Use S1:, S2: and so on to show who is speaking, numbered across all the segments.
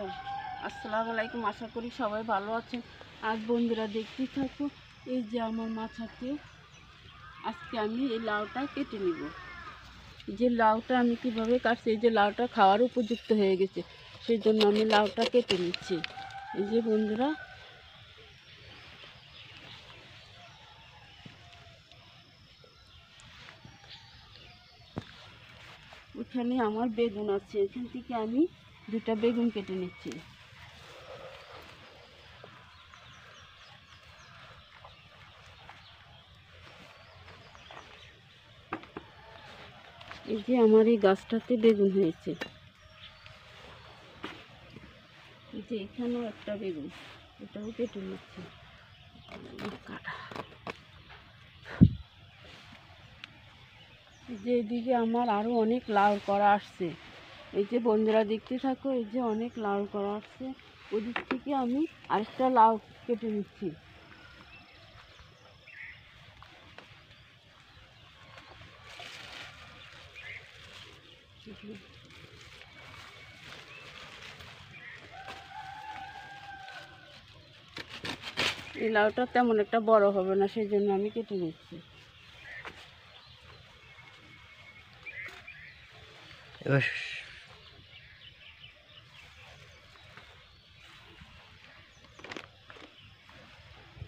S1: Hello, আসসালামু আলাইকুম। আশা করি সবাই ভালো আছেন। আজ বন্ধুরা দেখতেই থাকো, এই যে আমার মাথাতে আজকে আমি এই লাউটা কেটে নিব। যে লাউটা আমি কীভাবে কাটছি, এই যে লাউটা খাওয়ার উপযুক্ত হয়ে গেছে, সেই জন্য আমি লাউটা কেটে নিচ্ছি। এই যে বন্ধুরা, ওখানে আমার বেগুন আছে, এখান থেকে আমি 2টা বেগুন কেটে নিচ্ছি। এই যে আমার এই গাছটাতে বেগুন হয়েছে, এই যে এখানেও একটা বেগুন, এটাও কেটে নিচ্ছি। কাটা যে এদিকে আমার আরও অনেক লাউ করা আসছে। এই যে বন্ধুরা দেখতে থাকো, এই যে অনেক লাউ করা আসছে, ওদিক থেকে আমি আরেকটা লাউ কেটে নিচ্ছি। এই লাউটা তেমন একটা বড় হবে না, সেই জন্য আমি কেটে নিচ্ছি।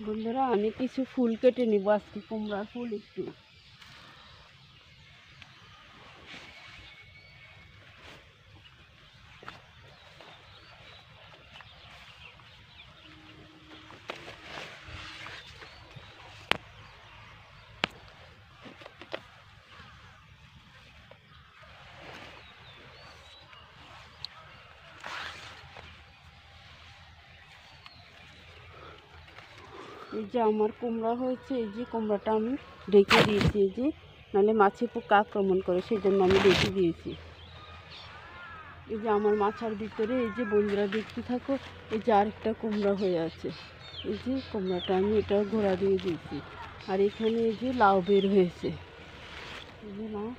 S1: বন্ধুরা, আমি কিছু ফুল কেটে নিব আজকে, কুমড়ার ফুল একটু। এই যে আমার কুমড়া হয়েছে, এই যে কুমড়াটা আমি ঢেকে দিয়েছি, এই যে নাহলে মাছি পোকা আক্রমণ করে, সেই জন্য আমি ঢেকে দিয়েছি। এই যে আমার মাছার ভিতরে, এই যে বন্ধুরা দেখতে থাকো, এই যে আরেকটা কুমড়া হয়ে আছে। এই যে কুমড়াটা আমি এটা ঘোরা দিয়ে দিয়েছি, আর এখানে এই যে লাউ বের হয়েছে, এই যে লাউ।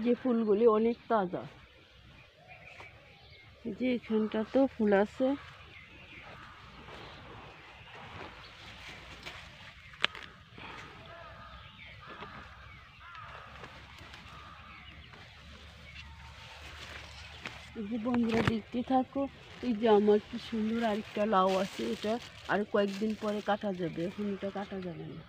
S1: যে ফুলগুলি অনেক তাজা, যে এখানটা তো ফুল আছে। এই যে বন্ধুরা দেখতে থাকো, এই যে আমার কি সুন্দর আরেকটা লাউ আছে, এটা আর কয়েকদিন পরে কাটা যাবে, এখন এটা কাটা যাবে না।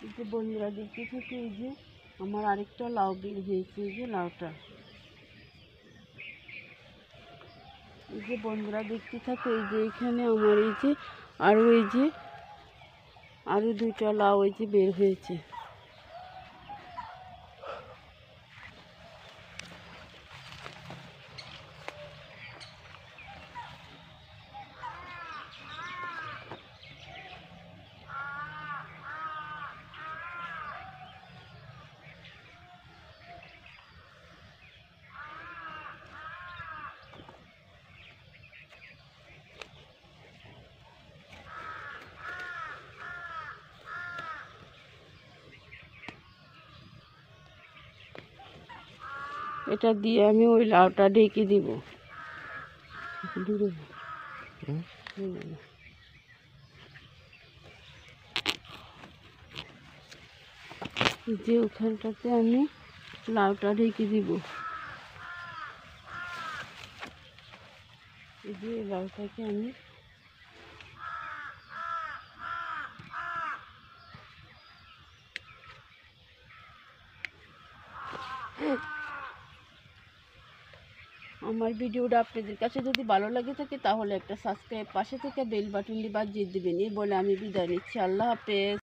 S1: এই যে বন্ধুরা দেখতে থাকো, এই যে আমার আরেকটা লাউ বের হয়েছে, এই যে লাউটা। এই যে বন্ধুরা দেখতে থাকো, এই যে এখানে আমার এই যে আরো 2টা লাউ এই যে বের হয়েছে। এটা দিয়ে আমি ওই লাউটা ঢেকে দিব। যে ওখানটাতে আমি লাউটা ঢেকে দিব। এই যে লাউটাকে আমি আমার ভিডিওটা আপনাদের কাছে যদি ভালো লাগে থাকে তাহলে একটা সাবস্ক্রাইব, পাশে থেকে বেল বাটনটি বাজিয়ে দেবেন। এই বলে আমি বিদায় নিচ্ছি। আল্লাহ হাফেজ।